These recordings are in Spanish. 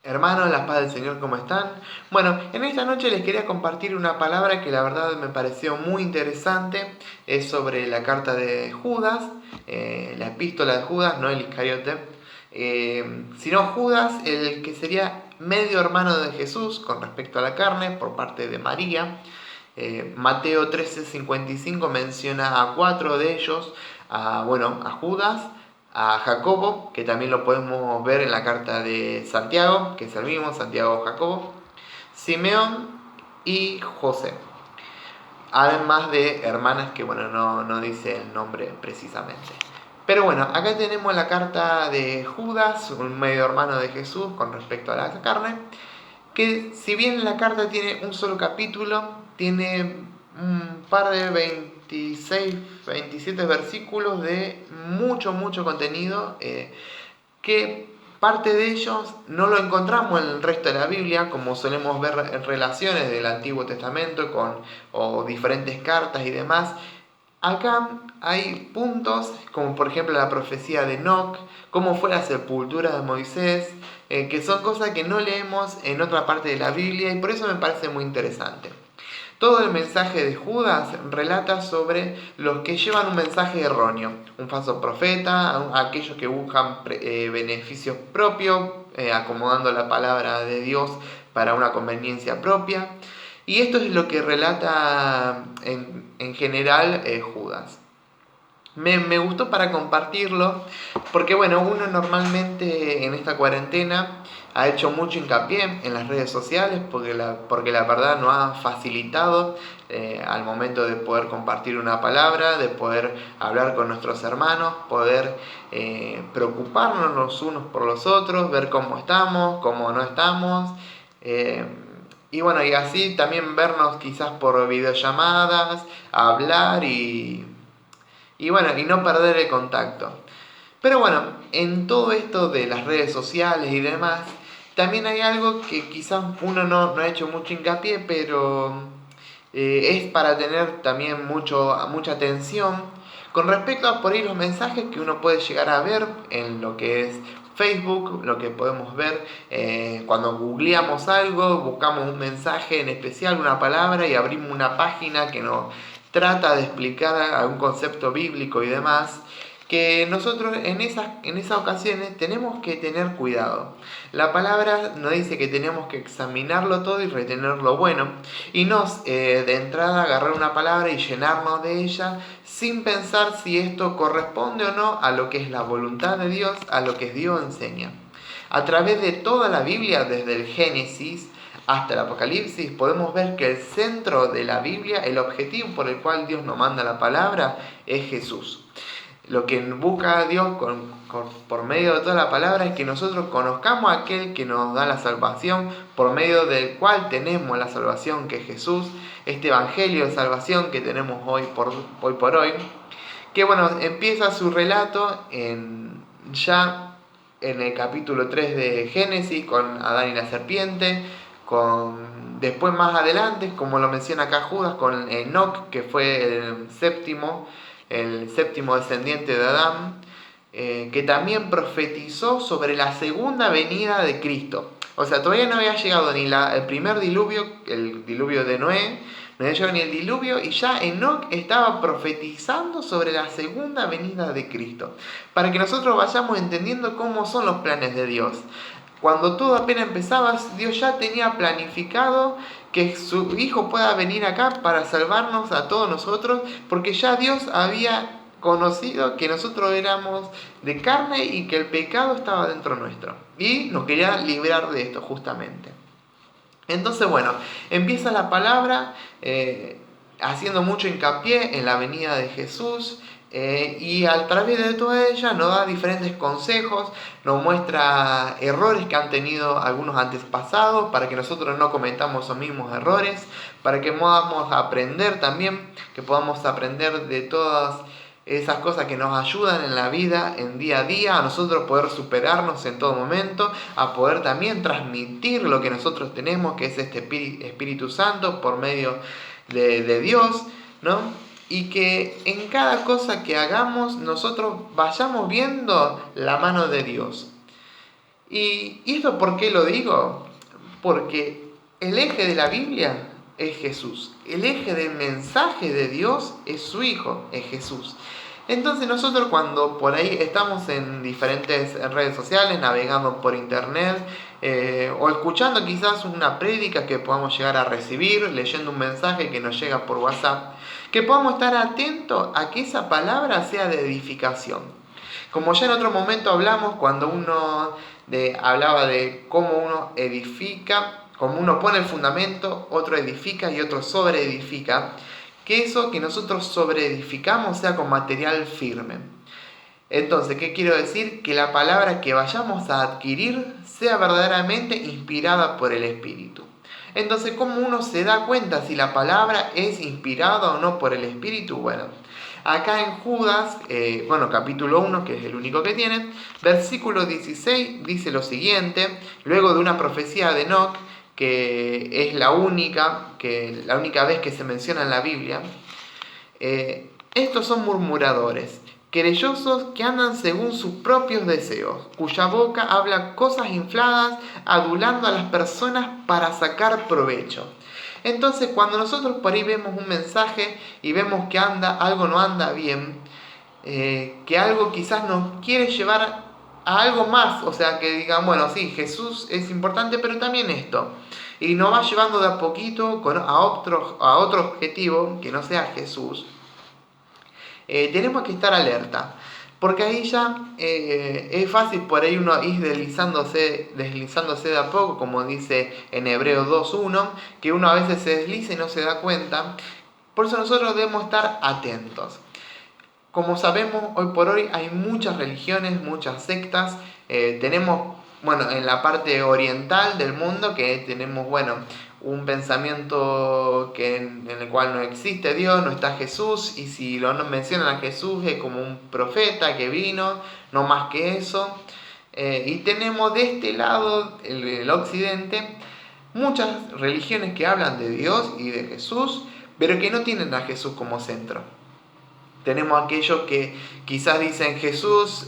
Hermanos, la paz del Señor, ¿cómo están? Bueno, en esta noche les quería compartir una palabra que la verdad me pareció muy interesante. Es sobre la carta de Judas, la epístola de Judas, no el Iscariote, sino Judas, el que sería medio hermano de Jesús con respecto a la carne por parte de María. Mateo 13:55 menciona a cuatro de ellos, a Judas, a Jacobo, que también lo podemos ver en la carta de Santiago, que es el mismo, Santiago Jacobo, Simeón y José. Además de hermanas que, no dice el nombre precisamente. Pero bueno, acá tenemos la carta de Judas, un medio hermano de Jesús con respecto a la carne, que si bien la carta tiene un solo capítulo, tiene un par de 26, 27 versículos de mucho contenido, que parte de ellos no lo encontramos en el resto de la Biblia, como solemos ver en relaciones del Antiguo Testamento o diferentes cartas y demás. Acá hay puntos como por ejemplo la profecía de Enoc, cómo fue la sepultura de Moisés, que son cosas que no leemos en otra parte de la Biblia y por eso me parece muy interesante. Todo el mensaje de Judas relata sobre los que llevan un mensaje erróneo, un falso profeta, aquellos que buscan beneficios propios, acomodando la palabra de Dios para una conveniencia propia. Y esto es lo que relata en general Judas. Me gustó para compartirlo porque uno normalmente en esta cuarentena ha hecho mucho hincapié en las redes sociales porque la verdad nos ha facilitado al momento de poder compartir una palabra, de poder hablar con nuestros hermanos, poder preocuparnos los unos por los otros, ver cómo estamos, cómo no estamos. eh, y así también vernos quizás por videollamadas, hablar y no perder el contacto. Pero en todo esto de las redes sociales y demás, también hay algo que quizás uno no ha hecho mucho hincapié, pero es para tener también mucha atención con respecto a por ahí los mensajes que uno puede llegar a ver en lo que es Facebook, lo que podemos ver cuando googleamos algo, buscamos un mensaje en especial, una palabra y abrimos una página que nos trata de explicar algún concepto bíblico y demás, que nosotros en esas ocasiones tenemos que tener cuidado. La palabra nos dice que tenemos que examinarlo todo y retener lo bueno, y no de entrada agarrar una palabra y llenarnos de ella sin pensar si esto corresponde o no a lo que es la voluntad de Dios, a lo que Dios enseña. A través de toda la Biblia, desde el Génesis hasta el Apocalipsis, podemos ver que el centro de la Biblia, el objetivo por el cual Dios nos manda la palabra, es Jesús. Lo que busca Dios por medio de toda la palabra es que nosotros conozcamos a aquel que nos da la salvación, por medio del cual tenemos la salvación, que es Jesús, este evangelio de salvación que tenemos hoy por hoy, que empieza su relato ya en el capítulo 3 de Génesis con Adán y la serpiente, después más adelante, como lo menciona acá Judas, con Enoc, que fue el séptimo descendiente de Adán, que también profetizó sobre la segunda venida de Cristo. O sea, todavía no había llegado ni el primer diluvio, el diluvio de Noé, no había llegado ni el diluvio y ya Enoc estaba profetizando sobre la segunda venida de Cristo. Para que nosotros vayamos entendiendo cómo son los planes de Dios. Cuando todo apenas empezaba, Dios ya tenía planificado que su Hijo pueda venir acá para salvarnos a todos nosotros, porque ya Dios había conocido que nosotros éramos de carne y que el pecado estaba dentro nuestro. Y nos quería librar de esto justamente. Entonces, empieza la palabra haciendo mucho hincapié en la venida de Jesús. Y a través de toda ella nos da diferentes consejos, nos muestra errores que han tenido algunos antepasados para que nosotros no cometamos esos mismos errores, para que podamos aprender también, que podamos aprender de todas esas cosas que nos ayudan en la vida, en día a día, a nosotros poder superarnos en todo momento, a poder también transmitir lo que nosotros tenemos, que es este Espíritu Santo por medio de Dios, ¿no? Y que en cada cosa que hagamos nosotros vayamos viendo la mano de Dios. ¿Y esto por qué lo digo? Porque el eje de la Biblia es Jesús. El eje del mensaje de Dios es su Hijo, es Jesús. Entonces nosotros cuando por ahí estamos en diferentes redes sociales, navegando por internet, o escuchando quizás una prédica que podamos llegar a recibir, leyendo un mensaje que nos llega por WhatsApp, que podamos estar atentos a que esa palabra sea de edificación. Como ya en otro momento hablamos, cuando hablaba de cómo uno edifica, como uno pone el fundamento, otro edifica y otro sobreedifica, que eso que nosotros sobreedificamos sea con material firme. Entonces, ¿qué quiero decir? Que la palabra que vayamos a adquirir sea verdaderamente inspirada por el Espíritu. Entonces, ¿cómo uno se da cuenta si la palabra es inspirada o no por el Espíritu? Bueno, acá en Judas, capítulo 1, que es el único que tiene, versículo 16 dice lo siguiente, luego de una profecía de Enoc, que es la única vez que se menciona en la Biblia. Estos son murmuradores, querellosos que andan según sus propios deseos, cuya boca habla cosas infladas, adulando a las personas para sacar provecho. Entonces, cuando nosotros por ahí vemos un mensaje y vemos que algo no anda bien, que algo quizás nos quiere llevar a algo más, o sea, que digan, bueno, sí, Jesús es importante, pero también esto. Y nos va llevando de a poquito a otro objetivo que no sea Jesús. Tenemos que estar alerta. Porque ahí ya es fácil por ahí uno ir deslizándose de a poco, como dice en Hebreos 2.1, que uno a veces se desliza y no se da cuenta. Por eso nosotros debemos estar atentos. Como sabemos, hoy por hoy hay muchas religiones, muchas sectas. Tenemos, en la parte oriental del mundo, que tenemos, un pensamiento en el cual no existe Dios, no está Jesús, y si lo mencionan a Jesús es como un profeta que vino, no más que eso. Y tenemos de este lado, el occidente, muchas religiones que hablan de Dios y de Jesús, pero que no tienen a Jesús como centro. Tenemos aquellos que quizás dicen Jesús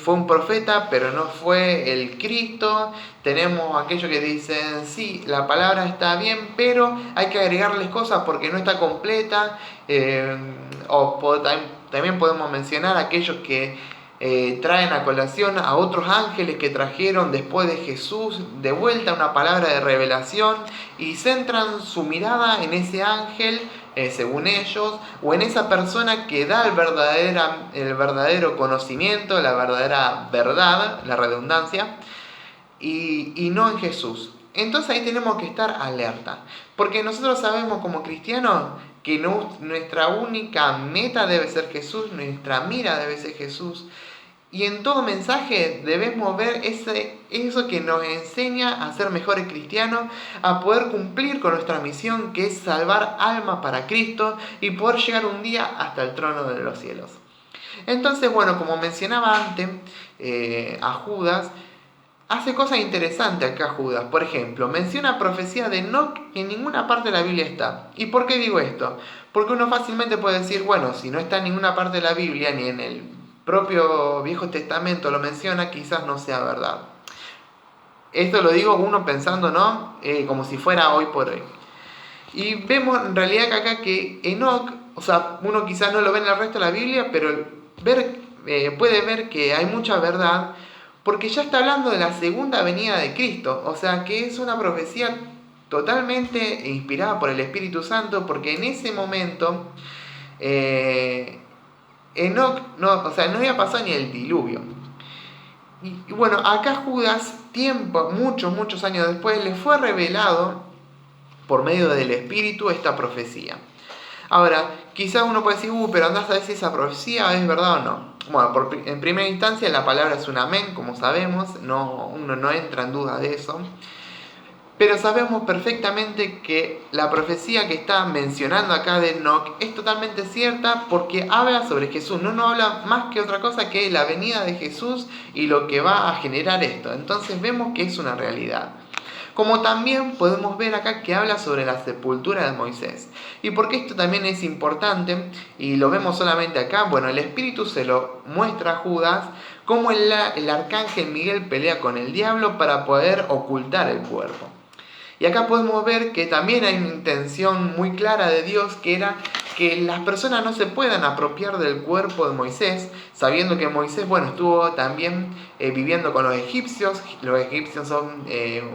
fue un profeta, pero no fue el Cristo. Tenemos aquellos que dicen, sí, la palabra está bien, pero hay que agregarles cosas porque no está completa. También podemos mencionar aquellos que traen a colación a otros ángeles que trajeron después de Jesús de vuelta una palabra de revelación y centran su mirada en ese ángel, según ellos, o en esa persona que da el verdadero conocimiento, la verdadera verdad, la redundancia, y no en Jesús. Entonces ahí tenemos que estar alerta, porque nosotros sabemos como cristianos que nuestra única meta debe ser Jesús, nuestra mira debe ser Jesús. Y en todo mensaje debemos ver eso que nos enseña a ser mejores cristianos, a poder cumplir con nuestra misión, que es salvar almas para Cristo y poder llegar un día hasta el trono de los cielos. Entonces, como mencionaba antes, a Judas, hace cosas interesantes acá Judas. Por ejemplo, menciona profecía de Enoc que en ninguna parte de la Biblia está. ¿Y por qué digo esto? Porque uno fácilmente puede decir, si no está en ninguna parte de la Biblia, ni en el propio Viejo Testamento lo menciona, quizás no sea verdad. Esto lo digo uno pensando, ¿no? Como si fuera hoy por hoy. Y vemos en realidad que acá que Enoc, uno quizás no lo ve en el resto de la Biblia, pero puede ver que hay mucha verdad, porque ya está hablando de la segunda venida de Cristo. O sea, que es una profecía totalmente inspirada por el Espíritu Santo, porque en ese momento Enoc no había pasado ni el diluvio. Y acá Judas, muchos años después, le fue revelado por medio del Espíritu esta profecía. Ahora, quizás uno puede decir, pero andás a ver si esa profecía es verdad o no. En primera instancia la palabra es un amén, como sabemos, uno no entra en duda de eso. Pero sabemos perfectamente que la profecía que está mencionando acá de Enoc es totalmente cierta porque habla sobre Jesús. No habla más que otra cosa que la venida de Jesús y lo que va a generar esto. Entonces vemos que es una realidad. Como también podemos ver acá que habla sobre la sepultura de Moisés. ¿Y por qué esto también es importante? Y lo vemos solamente acá. El Espíritu se lo muestra a Judas cómo el arcángel Miguel pelea con el diablo para poder ocultar el cuerpo. Y acá podemos ver que también hay una intención muy clara de Dios, que era que las personas no se puedan apropiar del cuerpo de Moisés, sabiendo que Moisés, estuvo también viviendo con los egipcios. Los egipcios son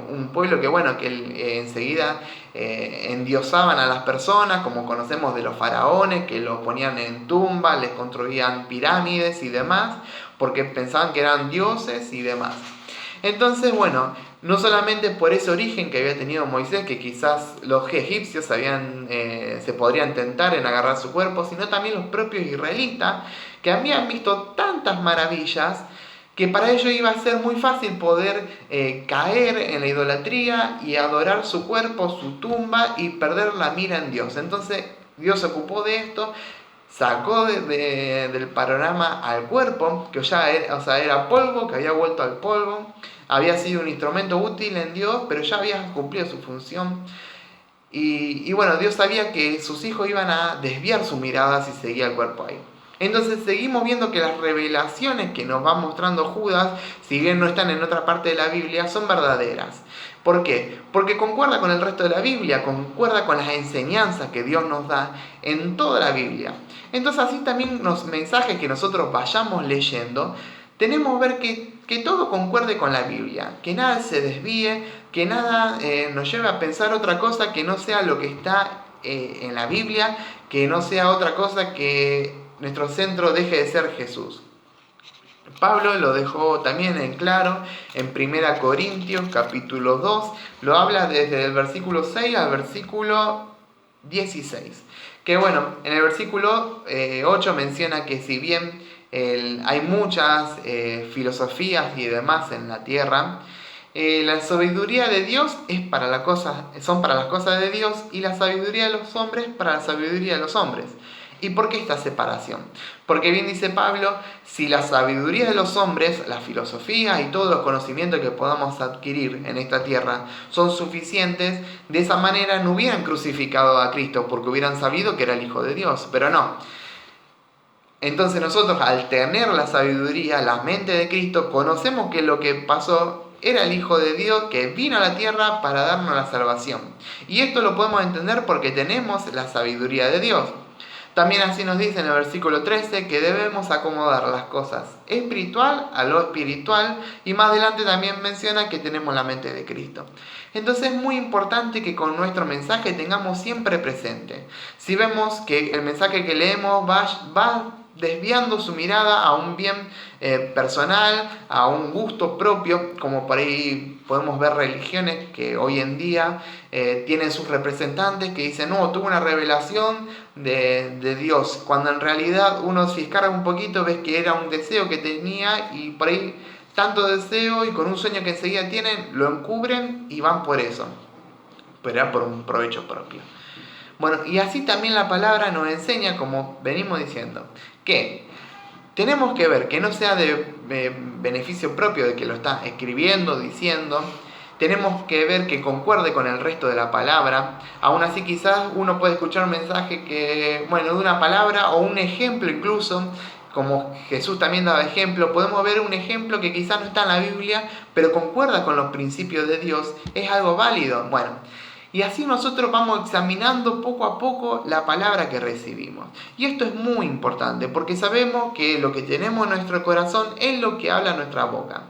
un pueblo que enseguida endiosaban a las personas, como conocemos de los faraones, que los ponían en tumbas, les construían pirámides y demás, porque pensaban que eran dioses y demás. Entonces, no solamente por ese origen que había tenido Moisés, que quizás los egipcios se podrían tentar en agarrar su cuerpo, sino también los propios israelitas, que habían visto tantas maravillas, que para ellos iba a ser muy fácil poder caer en la idolatría y adorar su cuerpo, su tumba, y perder la mira en Dios. Entonces Dios se ocupó de esto, sacó del panorama al cuerpo, que ya era polvo, que había vuelto al polvo, había sido un instrumento útil en Dios, pero ya había cumplido su función. Y Dios sabía que sus hijos iban a desviar su mirada si seguía el cuerpo ahí. Entonces seguimos viendo que las revelaciones que nos va mostrando Judas, si bien no están en otra parte de la Biblia, son verdaderas. ¿Por qué? Porque concuerda con el resto de la Biblia, concuerda con las enseñanzas que Dios nos da en toda la Biblia. Entonces así también los mensajes que nosotros vayamos leyendo, tenemos que ver que todo concuerde con la Biblia, que nada se desvíe, que nada nos lleve a pensar otra cosa que no sea lo que está en la Biblia, que no sea otra cosa que nuestro centro deje de ser Jesús. Pablo lo dejó también en claro en 1 Corintios capítulo 2, lo habla desde el versículo 6 al versículo 16. Que en el versículo 8 menciona que si bien hay muchas filosofías y demás en la tierra, la sabiduría de Dios son para las cosas de Dios, y la sabiduría de los hombres para la sabiduría de los hombres. ¿Y por qué esta separación? Porque bien dice Pablo, si la sabiduría de los hombres, la filosofía y todos los conocimientos que podamos adquirir en esta tierra son suficientes, de esa manera no hubieran crucificado a Cristo, porque hubieran sabido que era el Hijo de Dios, pero no. Entonces nosotros, al tener la sabiduría, la mente de Cristo, conocemos que lo que pasó era el Hijo de Dios que vino a la tierra para darnos la salvación. Y esto lo podemos entender porque tenemos la sabiduría de Dios. También así nos dice en el versículo 13 que debemos acomodar las cosas espiritual a lo espiritual, y más adelante también menciona que tenemos la mente de Cristo. Entonces es muy importante que con nuestro mensaje tengamos siempre presente. Si vemos que el mensaje que leemos va desviando su mirada a un bien personal, a un gusto propio, como por ahí podemos ver religiones que hoy en día tienen sus representantes que dicen, no, tuve una revelación de Dios, cuando en realidad uno, si escarga un poquito, ves que era un deseo que tenía, y por ahí tanto deseo y con un sueño que enseguida tienen, lo encubren y van por eso, pero era por un provecho propio. Y así también la palabra nos enseña, como venimos diciendo, que tenemos que ver que no sea de beneficio propio de que lo está escribiendo, diciendo. Tenemos que ver que concuerde con el resto de la palabra. Aún así quizás uno puede escuchar un mensaje de una palabra o un ejemplo incluso, como Jesús también daba ejemplo. Podemos ver un ejemplo que quizás no está en la Biblia, pero concuerda con los principios de Dios. Es algo válido. Y así nosotros vamos examinando poco a poco la palabra que recibimos. Y esto es muy importante porque sabemos que lo que tenemos en nuestro corazón es lo que habla nuestra boca.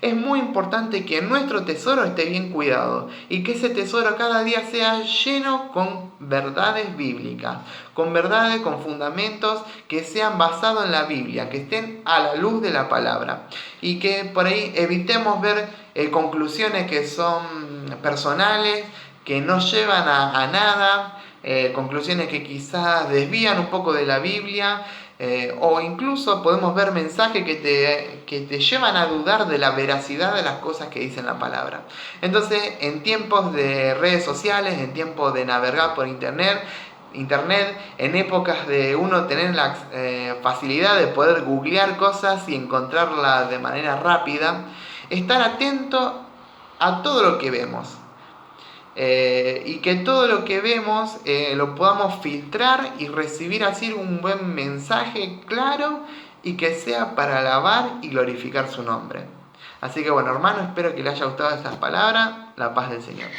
Es muy importante que nuestro tesoro esté bien cuidado y que ese tesoro cada día sea lleno con verdades bíblicas, con verdades, con fundamentos que sean basados en la Biblia, que estén a la luz de la palabra, y que por ahí evitemos ver conclusiones que son personales, que no llevan a nada, conclusiones que quizás desvían un poco de la Biblia, o incluso podemos ver mensajes que te llevan a dudar de la veracidad de las cosas que dicen la palabra. Entonces, en tiempos de redes sociales, en tiempos de navegar por internet, en épocas de uno tener la facilidad de poder googlear cosas y encontrarlas de manera rápida, estar atento a todo lo que vemos. Y que todo lo que vemos lo podamos filtrar y recibir así un buen mensaje claro y que sea para alabar y glorificar su nombre. Así que bueno, hermano, espero que les haya gustado estas palabras. La paz del Señor.